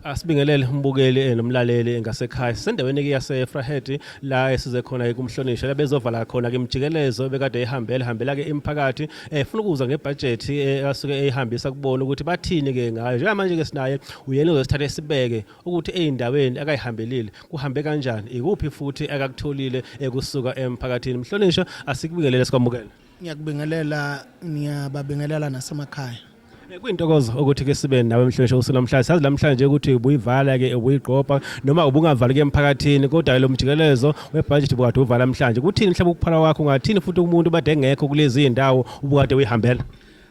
Asibingelele umbukeli nomlaleli ngasekhaya. Sisendaweni yase Vryheid la esize khona kumhlonishwa la bezovala khona ke imjikelezo bekade ehambela ke imiphakathi ufuna ukuza ngebudget asuke ehambisa kubona ukuthi bathini ke ngayo. Njengamanje ke sinaye uyena ozosithatha sibeke ukuthi eindaweni akayihambelile kuhambe kanjani ikuphi futhi akakutholile kusuka emphakathini. Mhlonishwa asikubingelele sikwamukela. Ngiyakubingelela niyababingelela nasemakhaya. Kuyintokozo ukuthi ke sibe nawe Mhlonishwa usulamhlanje. Sazi namhlanje ukuthi ubuyivala ke ubuyigqopa noma ubungavali ke emphakathini kodwa lo mjikelezo webudget ubukade uvala namhlanje. Kuthini mhlawumbe ukuphala kwakho ngathini futhi umuntu bade ngekho kulezi indawo ubukade uyihambela?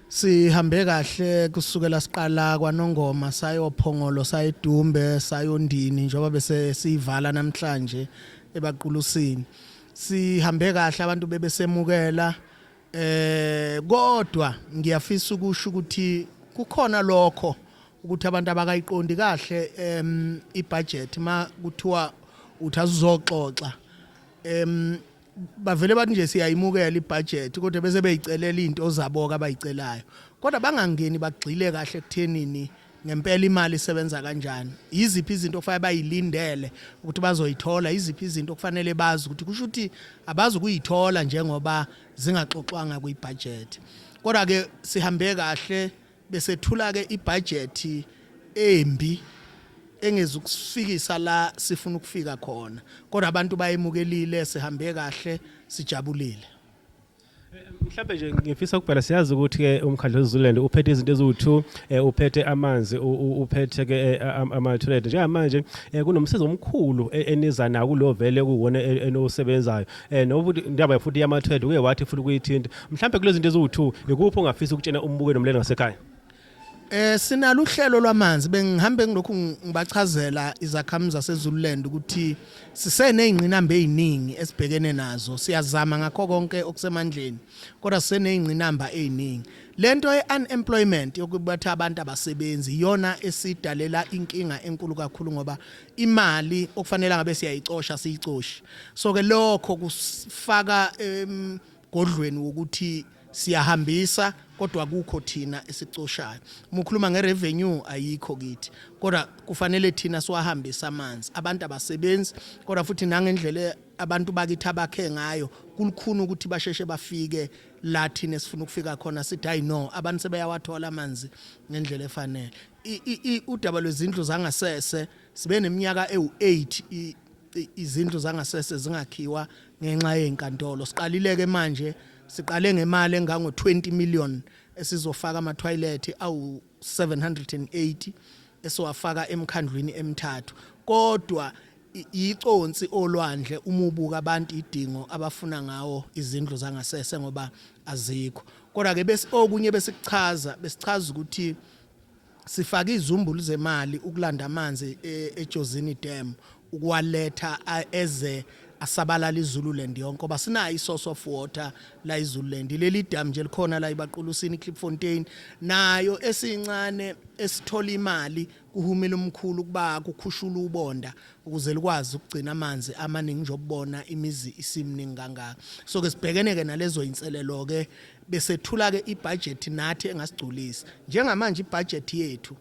Sihambe kahle kusukela siqala kwaNongoma sayophongolo sayidumbe sayondini njengoba bese siyivala namhlanje ebaqulusini. Sihambe kahle abantu bebesemukela kodwa ngiyafisa ukusho ukuthi kukhona lokho ukuthi abantu abakayiqondi kahle ibudget ma kuthiwa uthazoxoxa bavele bathi nje siyayimukela ibudget kodwa bese beyicelela into zaboka abayicelayo kodwa bangangeni bagxile kahle kuthenini ngempela imali isebenza kanjani, iziphi izinto okufanele bayilindele ukuthi bazoyithola, iziphi izinto okufanele bazi ukuthi kusho ukuthi abazi ukuyithola njengoba zingaxoxwanga kwibudget. Kodwa ke sihambe kahle bese thula ke ibudget embi engezukufikisa la sifuna ukufika khona kodwa abantu bayemukelile sihambe kahle sijabulile. Mhlawumbe nje ngifisa ukubhala siyazi ukuthi ke umkhandlu weZululand uphethe izinto eziwu2 uphethe amanzi uphethe ke ama-toilet njengamanje kunomsebenzi omkhulu eniza nawo kulo vele kuwona enosebenzayo nokuthi ndaba futhi yama-toilet uke wathi futhi kuyithinta mhlawumbe kulezi zinto eziwu2 ikuphi ongafisa ukutshena umbukeli nomlelo ngasekhaya? Sinalo uhlelo lwamanzi bengihambe ngilokhu ngibachazela izakhamuzi zaseZululand ukuthi siseneyingqinamba eziningi esibhekene nazo siyazama ngakho konke okusemandleni kodwa siseneyingqinamba eziningi. Lento ye-unemployment yokubathi abantu abasebenzi iyona esidalela inkinga enkulu kakhulu ngoba imali okufanele ngabe siyayicosha siyicoshi. So ke lokho kusifaka godlweni ukuthi siyahambisa kodwa kukho thina esicoshayo. Umukhuluma ngerevenue ayikho kithi kodwa kufanele thina siwahambisa amanzi abantu abasebenzi kodwa futhi nangendlela abantu bakithi abakhe ngayo kulukhuni ukuthi basheshe bafike la thina sifuna ukufika khona sithi hayi no abantu sebeyawathola amanzi ngendlela efanele. Udaba lwezindlu zangasese sibe neminyaka ewu8 izindlu zangasese zingakhiwa ngenxa yezinkantolo. Siqalileke manje siqale ngemali engango 20 million esizofaka ama-toilet awu 780 esowafaka emkhandlwini emithathu kodwa iconsi olwandle umubuka abantu idingo abafuna ngawo izindlu zangasese ngoba azikho. Kodwa ke bese okunye besichaza ukuthi sifaka izumbulu zemali ukulanda amanzi eJozini Dam ukwaletha eze asabalala iZululand yonke ngoba sinayo isource of water la iZululand. Leli dam nje likhona la ibaqulusini Klipfontein nayo esincane esithola imali kuhumela omkhulu kuba kukhushula ubonda ukuze likwazi ukugcina amanzi amaningi njobona imizi isimningi kangaka. So ke sibhekene ke nalezo inselelo ke bese thula ke ibudget nathi engasigculisi njengamanje ibudget yethu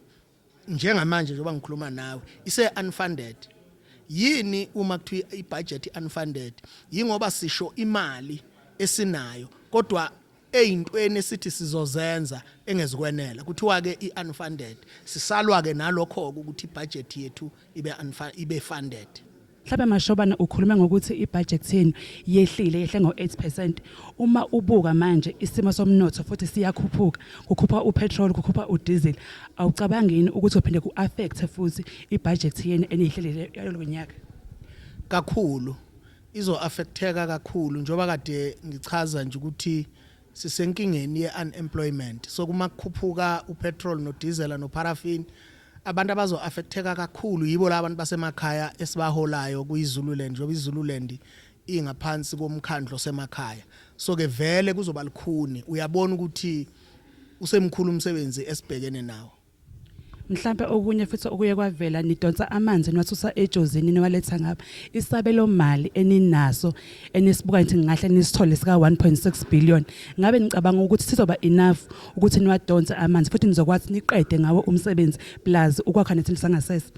njengamanje njengoba ngikhuluma nawe ise unfunded. Yini uma kuthiwa ibudget unfunded? Yingoba sisho imali esinayo kodwa eyintweni esithi sizozenza engezikwenela kuthiwa ke i-unfunded. Sisalwa ke nalokho ukuthi ibudget yethu ibe funded. Mhlawumbe Mashobana ukhuluma ngokuthi ibudget yenu yehle ngo8%. Uma ubuka manje isimo somnotho futhi siyakhuphuka, kukhupha upetrol, kukhupha udiesel, awucabangeni ukuthi uphinde kuaffect futhi ibudget yenu enihlelele yalonyaka? Kakhulu izo affecteka kakhulu njoba kade ngichaza nje ukuthi sisenkingeni ye-unemployment. So kuma kukhuphuka upetrol no diesel no paraffin abantu abazo affecteka kakhulu yibo labantu basemakhaya esibaholayo kuyiZululand njoba iZululand ingaphansi komkhandlo semakhaya. So ke vele kuzoba likhuni uyabona ukuthi usemkhulu umsebenzi esibhekene nawo. Mhlambe okunye futhi okuye kwavela nidonsa amanzi niwathusa ejozini niwaletha ngapha. Isabelo mali eninaso enisibuka nithi ngahle nisithole sika 1.6 billion. Ngabe ngicabanga ukuthi sizoba enough ukuthi niwadonse amanzi futhi nizokwazi niqede ngawo umsebenzi plus ukwakha nethi sangasese.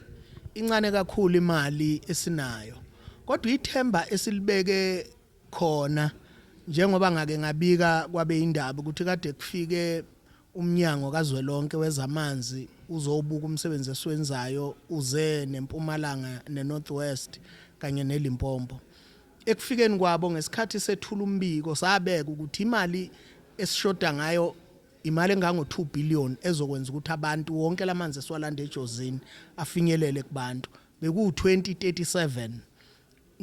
Incane kakhulu imali esinayo. Kodwa ithemba esilibeke khona njengoba ngake ngabika kwabe indaba ukuthi kade kufike umnyango kazwelonke wezamanzi uzobuka umsebenzi esiwenzayo uze neMpumalanga neNorthwest kanye neLimpopo. Ekufikeni kwabo ngesikhathi sethula umbiko sabeka ukuthi imali esishoda ngayo imali engango 2 billion ezokwenza ukuthi abantu wonke lamanzi esiwalanda ejozini afinyelele kubantu. Beku 2037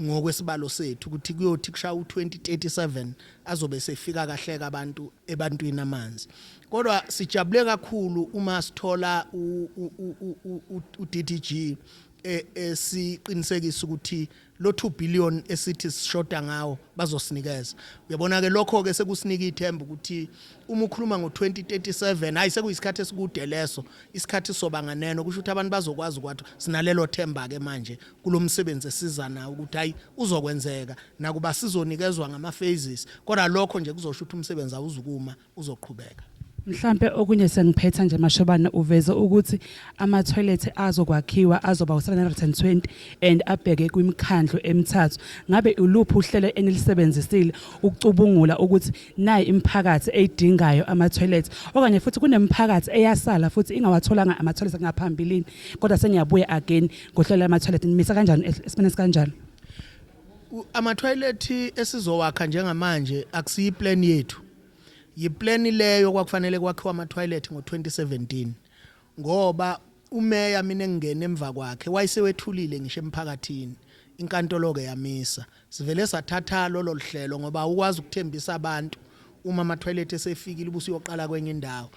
ngokwesibalo sethu ukuthi kuyothi kusha u2037 azobe sefika kahle kabantu ebantwini amanzi. Kodwa sijabule kakhulu uma sithola uDTG esiqinisekisa ukuthi lo 2 billion esithi sishoda ngawo bazosinikeza. Uyabona ke lokho ke sekusinika ithemba ukuthi uma ukhuluma ngo2037 hayi sekuyisikhathi esikude leso isikhathi soba nganeno kusho ukuthi abantu bazokwazi ukuthi sinalelo themba ke manje kulomsebenzi esizana ukuthi hayi uzokwenzeka nakuba sizonikezwa ngama phases kodwa lokho nje kuzosho ukuthi umsebenzi awuzukuma uzoqhubeka. Mhlambe okunye sengiphetha nje Mashobane uveze ukuthi ama toilet azokwakhiwa azoba u720 and abheke kwimikhandlo emithathu. Ngabe uluphi uhlelo enilisebenzisile ukucubungula ukuthi nayi imphakathi eyidingayo ama toilet okanye futhi kunemphakathi eyasala futhi ingawatholanga ama toilet ngaphambilini kodwa sengiyabuya again ngohlelo lama toilet nimisa kanjani esimene sikanjalo? Ama toilet esizowakha njengamanje akusiyi plan yethu. Yiplan leyo kwakufanele kwakhiwa ama toilet ngo2017 ngoba umeya mina engene emva kwakhe wayesewethulile ngisho emphakathini inkantolo ke yamisa sivele sathatha lo hlelo ngoba ukwazi ukuthembisa abantu uma ama toilet esefikile ubusi yoqala kwenye indawo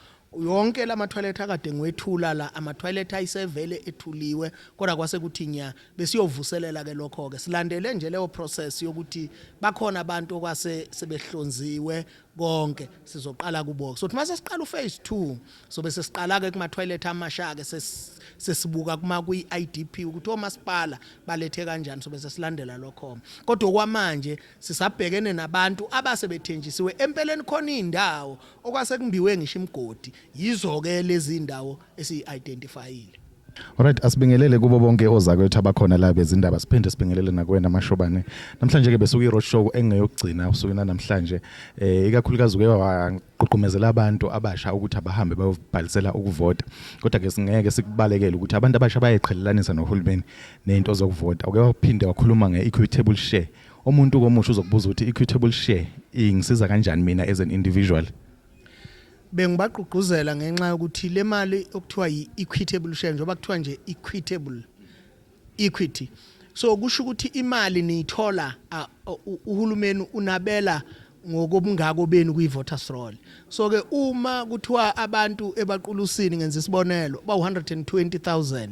yonke lama toilet akade ngwethula la ama toilet ayisevele ethuliwe kodwa kwase kuthi nya besiyovuselela ke lokho ke silandele nje leyo process yokuthi bakhona abantu okwase sebehlonziwe konke sizoqala kubo so mase siqala uphase 2 so bese siqala ke kuma toilet amasha ke sesibuka kuma kwi-IDP ukuthi omasipala balethe kanjani so bese silandela lokho kodwa kwamanje sisabhekene nabantu abasebethenjisiwe empeleni khona indawo okwase kumbiwe ngisho imgodi yizo ke lezi indawo esi-identifyile. Alright, asibingelele kubo bonke ozakwethu abakhona la bezindaba siphinde sibingelele nakwena Mashobane. Namhlanje ke besuka iRoad Show engeyokugcina usukena namhlanje ikakhulukazi uke waqhuqumezela abantu abasha ukuthi abahambe bayobhalisela ukuvota. Kodwa ke singeke sikubalekele ukuthi abantu abasha bayeqhelelanisa nohulumeni nento zokuvota. Uke waphinde wakhuluma ngeequitable share. Umuntu komusha uzokubuza ukuthi equitable share ingisiza kanjani mina as an individual? Bengibaqhuquzela ngenxa yokuthi le mali okuthiwa yi-equitable share njengoba kuthiwa nje equity so kusho ukuthi imali niyithola uhulumeni unabela ngokobungako benu kwi-voters roll so ke uma kuthiwa abantu ebaqulusini ngenza isibonelo ba 120,000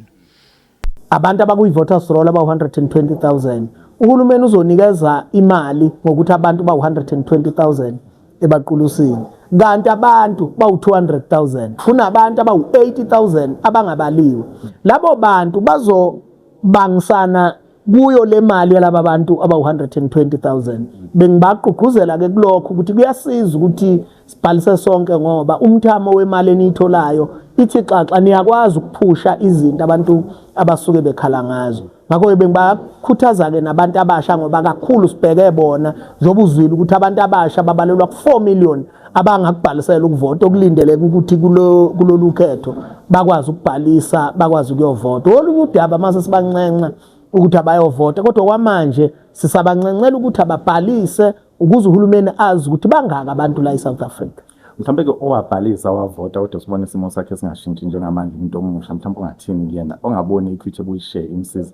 abantu abakuyi-voters roll aba 120,000 uhulumeni uzonikeza imali ngokuthi abantu ba 120,000 ebaqulusini kanti abantu bawu200,000 kunabantu abawu80,000 abangabaliwe labo bantu bazobangisana kuyo le mali yalabo bantu abawu120,000 bengibaqhuquzela ke kulokho ukuthi kuyasiza ukuthi sibhalise sonke ngoba umthamo wemali enitholayo ithi xaxa niyakwazi ukuphusha izinto abantu abasuke bekhala ngazo ngakho bengibakhuthaza ke nabantu abasha ngoba kakhulu sibheke bona njoba uzwile ukuthi abantu abasha babalelwa ku4 million abangakubhalisela ukuvota okulindeleke ukuthi kulolu khetho bakwazi ukubhalisa bakwazi ukuyovota olunye udaba mase sibancenca ukuthi abayovota kodwa kwamanje sisabancencela ukuthi ababhalise ukuze uhulumeni azi ukuthi bangaka abantu la eSouth Africa. Mhlambe ke owabhalisa wavota kodwa sibone isimo sakhe singashintshi njengamanje umuntu omusha mhlambe ungathini kuyena ongaboni equitable share imsiza.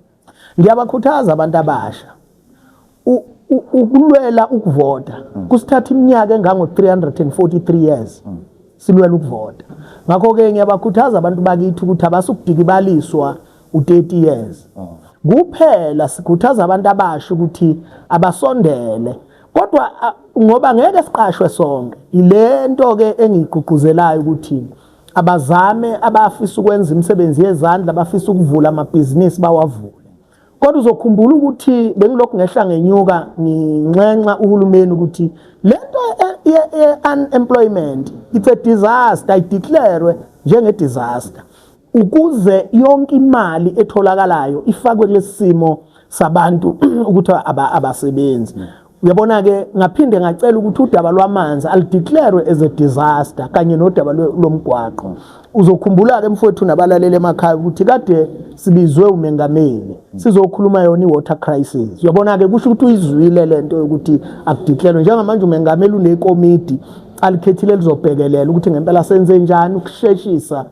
Ngiyabakhuthaza abantu abasha ukulwela ukuvota kusithatha iminyaka engango 343 years silwela ukuvota ngakho ke ngiyabakhuthaza abantu bakithi ukuthi abasukudikibaliswa u30 years kuphela sikhuthaza abantu abasha ukuthi abasondele kodwa ngoba ngeke siqashwe sonke ilento ke engigqugquzelayo ukuthi abazame abafisa ukwenza imisebenzi yezandla abafisa ukuvula amabhizinisi bawavule. Kodwa uzokhumbula ukuthi bengilokhu ngehla ngenyuka nginxenxa uhulumeni ukuthi lento ye-unemployment it's a disaster, ideclare njenge disaster ukuze yonke imali etholakalayo ifakwe kulesimo sabantu ukuthi abasebenzi. Uyabona ke ngaphinde ngacela ukuthi udaba lwamanzi alideclare as a disaster kanye nodaba lomgwaqo. Uzokhumbula ke mfowethu nabalalele emakhaya ukuthi kade sibizwe umengameli sizokhuluma yona iwater crisis. Uyabona ke kusho ukuthi uyizwile lento ukuthi akudeclare njengamanje umengameli unekomiti alikhethile lizobhekelela ukuthi ngempela senze njani ukusheshisa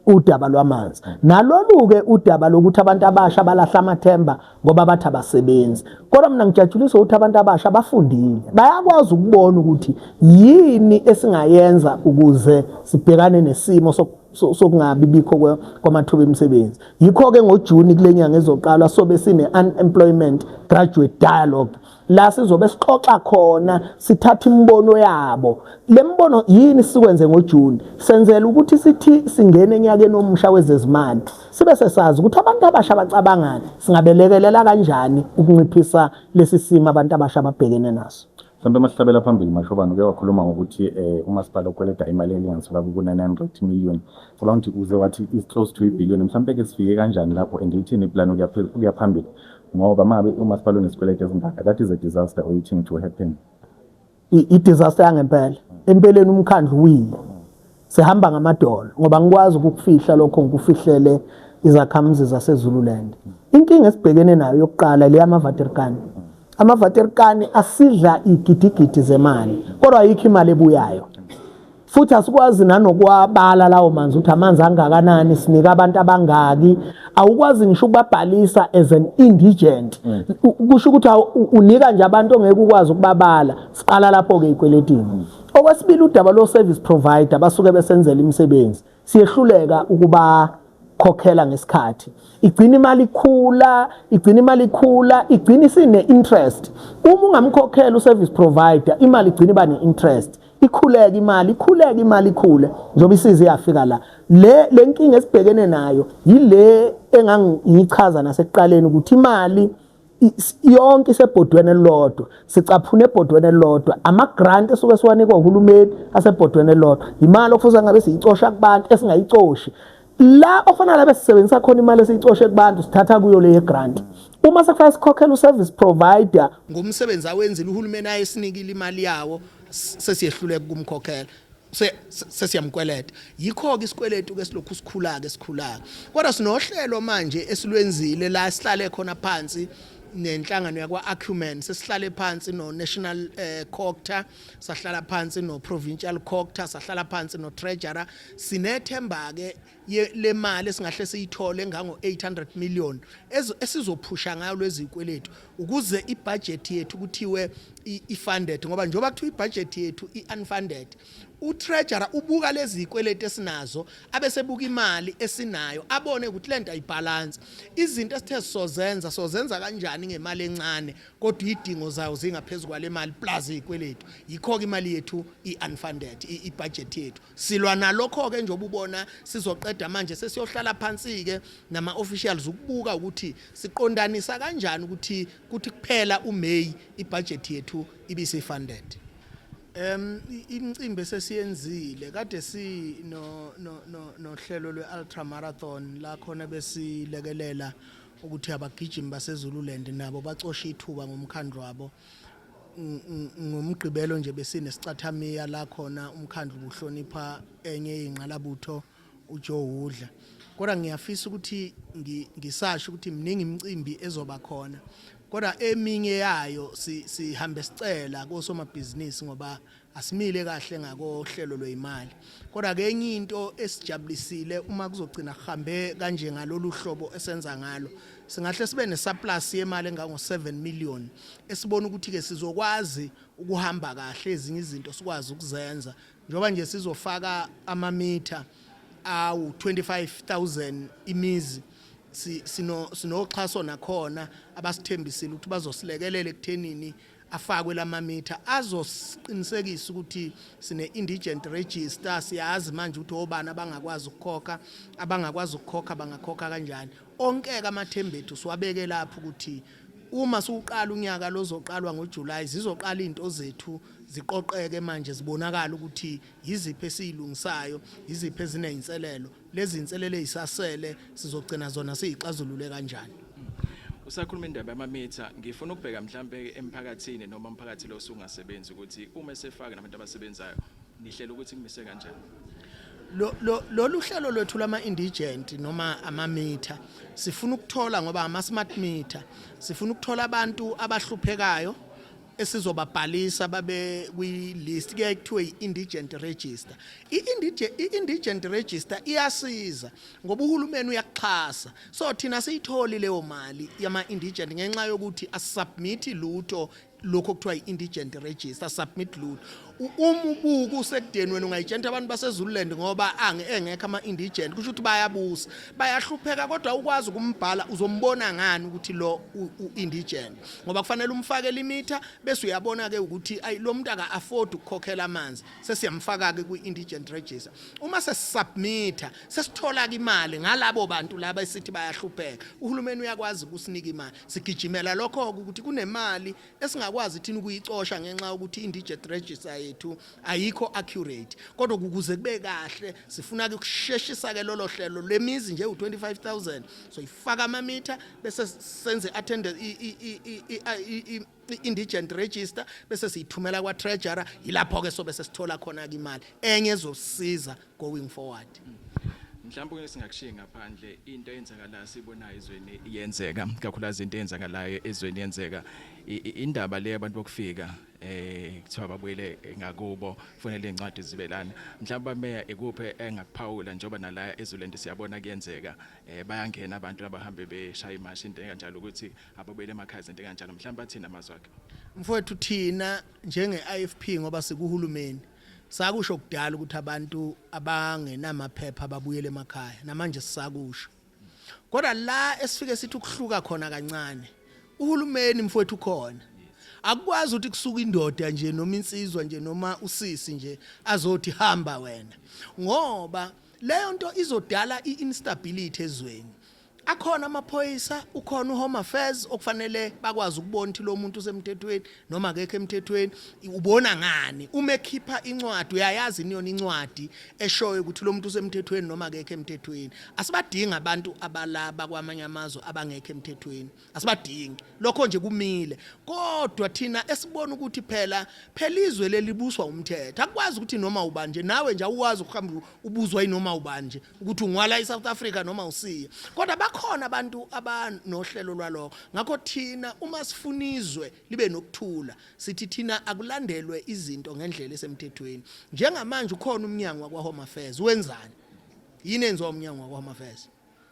udaba lwamanzi. Nalolu ke udaba lokuthi abantu abasha balahla amathemba ngoba bathi abasebenzi. Kodwa mina ngijatshulisa ukuthi abantu abasha bafundile. Bayakwazi ukubona ukuthi yini esingayenza ukuze sibhekane nesimo sokungabi bikho kwamathuba emisebenzi. Yikho ke ngoJuni kulenyanga ezoqala sobe sine unemployment graduate dialogue la sizobe sixoxa khona sithatha imbono yabo. Le mbono yini sikwenze ngoJuni senzela ukuthi sithi singene enyakeni omusha wezezimali sibe sesazi ukuthi abantu abasha bacabangani singabelekelela kanjani ukunciphisa lesi simo abantu abasha babhekene naso. Mhlawumbe masihlabela phambili Mashobane uke wakhuluma ngokuthi umasipala ukweleta imali elinganiselwa ku-900 million. Ngoba ukuthi uze wathi is close to 1 billion. Mhlawumbe ke sifike kanjani lapho and ithini iplan ukuya phambili ngoba mabe umasipala unesikweleti ezingaka that is a disaster waiting to happen. I-disaster yangempela empeleni umkhandlu wile sihamba ngamadolo ngoba ngikwazi ukufihla lokho ngikufihlele izakhamuzi zaseZululand. Inkinga esibhekene nayo yokuqala le yamavaterikani. Amavaterikani asidla igidigidi zemali kodwa ayikho imali ebuyayo. Futhi asikwazi nanokwabala lawo manzi ukuthi amanzi angakanani sinika abantu abangaki. Awukwazi ngisho ukubabhalisa as an indigent. Kusho ukuthi unika nje abantu ongeke ukwazi ukubabala. Siqala lapho ke ikweletini. Okwesibili udaba lo service provider basuke besenzela imisebenzi. Siyehluleka ukuba khokhela ngesikhathi. Igcina imali ikhula, igcina isine interest. Uma ungamkhokhela uservice provider, imali igcina iba ne-interest. Ikhuleke imali njoba isize yafika la. Le nkinga esibhekene nayo yile engangichaza nasekuqaleni ukuthi imali yonke isebhodweni elilodwa. Sicaphune ebhodweni elilodwa. Ama grant esuke siwanikwa uhulumeni asebhodweni elilodwa. Imali okufuze ngabe siyicosha kubantu esingayicoshi. La ofana labe sisebenzisa khona imali esiyicoshe kubantu sithatha kuyo le grant. Uma sekufanele sikhokhele uservice provider ngomsebenzi awenzile uhulumeni ayesinikile imali yawo sesiyehluleka kumkhokhela sesiyamkweleta. Yikho ke isikweletu ke silokhu sikhula kodwa sinohlelo manje esilwenzile la sihlale khona phansi nenhlangano yakwa Acumen sesihlale phansi no National Cocta sahlala phansi no Provincial Cocta sahlala phansi no Treasurer sinethemba ke le mali esingahle siyithole ngango 800 million esizophusha ngayo lezi kweletu ukuze ibudget yethu kuthiwe ifunded ngoba njoba kuthiwa ibudget yethu iunfunded uTreasurer ubuka lezi kweleti esinazo abesebuka imali esinayo abone ukuthi lento ayibalance izinto esithe sozenza kanjani ngemali encane kodwa idingo zayo zingaphezulu kwale mali plus ikweletu. Yikho ke imali yethu iunfunded ibudget yethu silwa nalokho ke njoba ubona sizoqeda manje sesiyohlala phansi ke nama officials ukubuka ukuthi siqondanisa kanjani ukuthi kuphela uMay ibudget yethu ibise funded. Imicimbi sesiyenzile kade si no hlelo lwe-ultra marathon la khona besilekelela ukuthi abagijimi baseZululand nabo bacosha ithuba ngomkhandlu wabo. Ngomgqibelo nje besinesicathamia la khona umkhandlu uhlonipha enye ingqalabutho uJoe Hudla. Kodwa ngiyafisa ukuthi ngisasho ukuthi miningi imicimbi ezoba khona. Kodwa eminye yayo sihambe sicela kosomabhizinisi ngoba asimile kahle ngakohlelo lwezimali. Kodwa ke enye into esijabulisile uma kuzogcina kuhambe kanje ngalolu hlobo esenza ngalo singahle sibe nesurplus yemali engango 7 million esibona ukuthi ke sizokwazi ukuhamba kahle ezinye izinto sikwazi ukuzenza njoba nje sizofaka amamitha awu 25,000 imizi sinoxhaso nakhona abasithembisile ukuthi bazosilekelela ekuthenini afakwe lamamitha azosiqinisekisa ukuthi sine indigent register siyazi manje ukuthi obani abangakwazi ukukhokha bangakhokha kanjani onke amathembu ethu siwabeke lapho ukuthi uma suqala unyaka lozoqalwa ngoJuly zizoqala into zethu ziqoqeke manje zibonakala ukuthi yiziphi esizilungisayo yiziphi ezineyinselelo lezi inselelo ezisasele sizogcina zona siyixazulule kanjani. Usakhuluma indaba yamamitha ngifuna ukubheka mhlambe emphakathini noma umphakathi lo usungasebenzi ukuthi uma esefaka nabantu abasebenzayo nihlela ukuthi kumise kanjani. Lolu hlelo lwethu lama indigent noma amamitha sifuna ukuthola ngoba ama smart meter sifuna ukuthola abantu abahluphekayo esizobabhalisa babe kwi list ke kuthiwe indigent register. Indigent register iyasiza ngoba uhulumeni uyaxhasa so thina siyitholi leyo mali yama indigent ngenxa yokuthi asubmit lutho lokho kuthiwa indigent register submit lutho umubuku usekudeni wena ungayitshenta abantu baseZululand ngoba engekho ama indigent kusho ukuthi bayabusa bayahlupheka kodwa ukwazi ukumbhala uzombona ngani ukuthi lo indigent ngoba kufanele umfake limitha bese uyabona ke ukuthi ayi lo muntu aka afford ukukhokhela amanzi sesiyamfaka ke ku indigent register uma sesubmita sesithola imali ngalabo bantu laba esithi bayahlupheka uhulumeni uyakwazi ukusinika imali sigijimela lokho ukuthi kunemali esingakwazi thina ukuyicosha ngenxa ukuthi indigent register yethu ayikho accurate kodwa ukuze kube kahle sifuna ukusheshisa ke lolo hlelo lemizi nje u25000 so ifaka amamitha bese senze attendance indigent register bese siyithumela kwa treasurer ilapho ke sobe sesithola khona imali enye ezosiza going forward. Mhlawumbe singakushiya ngaphandle into eyenzakala sibonayo ezweni iyenzeka kakhulukazi into eyenzakalayo ezweni yenzeka indaba le abantu bokufika kuthiwa babuyele ngakubo kufanele incwadi zibelana mhlawumbe meya ekuphe engakuphawula njoba nala eZululand siyabona kuyenzeka bayangena abantu abahambe beshaya imashi into enganjalo ukuthi ababuyele emakhaya into enganjalo mhlawumbe athina amazwakhe mfowethu thina njenge IFP ngoba sikuhulumeni sakusho kudala ukuthi abantu abangenamaphepha ababuyele emakhaya namanje sisakusho kodwa la esifike sithi ukuhluka khona kancane uhulumeni mfowethu khona akukwazi ukuthi kusuka indoda nje noma insizwa nje noma usisi nje azothi hamba wena ngoba leyo nto izodala iinstability ezweni akhona amaphoyisa ukhona uHome Affairs okufanele bakwazi ukubona ukuthi lo muntu usemthethweni noma akekho emthethweni ubona ngani uma ekhipha incwadi uyayazi niyona incwadi eshoyo ukuthi lo muntu usemthethweni noma akekho emthethweni asibadinga abantu abalaba kwamanye amazwe abangekho emthethweni asibadingi lokho nje kumile kodwa thina esibona ukuthi phela izwe lelibuswa umthetho akwazi ukuthi noma ubanje nawe nje uwazi ukuhamba ubuzwa inoma ubanje ukuthi ungwala eSouth Africa noma usiya kodwa khona abantu abanohlelo lwalokho ngakho thina uma sifunizwe libe nokuthula sithi thina akulandelwe izinto ngendlela esemthethweni njengamanje ukhona umnyango wakwa Home Affairs wenzani yini enziwa umnyango wakwa Home Affairs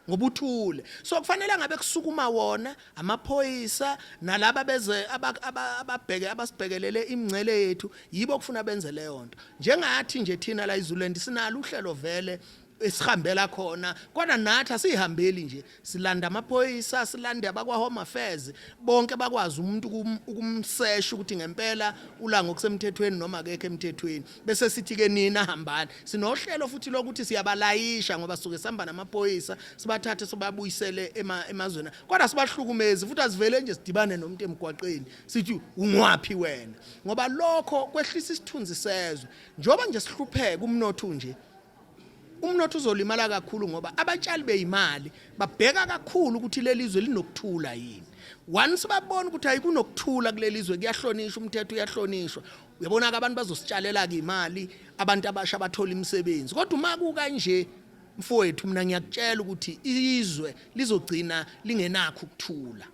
ngobuthule so kufanele ngabe kusukuma wona amaphoyisa nalaba beze ababheke abasibhekelele imingcele yethu yibo kufuna benze leyo nto njengathi nje thina la eZululand sinalo uhlelo vele esihambela khona kodwa nathi asihambeli nje silanda amaphoyisa silanda abakwa Home Affairs bonke bakwazi umuntu ukumsesha ukuthi ngempela ula ngokusemthethweni noma akekho emthethweni bese sithi ke nina hambani sinohlelo futhi lokuthi siyabalayisha ngoba suke sihamba namaphoyisa sibathathe sobabuyisele emazweni kodwa sibahlukumezi futhi asivele nje sidibane nomuntu emgwaqeni sithi ungwapi wena ngoba lokho kwehlisa isithunzi sezwe njoba nje sihlupheka umnotho nje umnotho uzolimala kakhulu ngoba abatshali beyimali babheka kakhulu ukuthi lelizwe linokuthula yini once babona ukuthi ayikunokuthula kulelizwe kuyahlonishwa umthetho uyahlonishwa uyabona abantu bazositshalela ke imali abantu abasha bathola imisebenzi kodwa uma kanje mfowethu mina ngiyakutshela ukuthi izwe lizogcina lingenakho ukuthula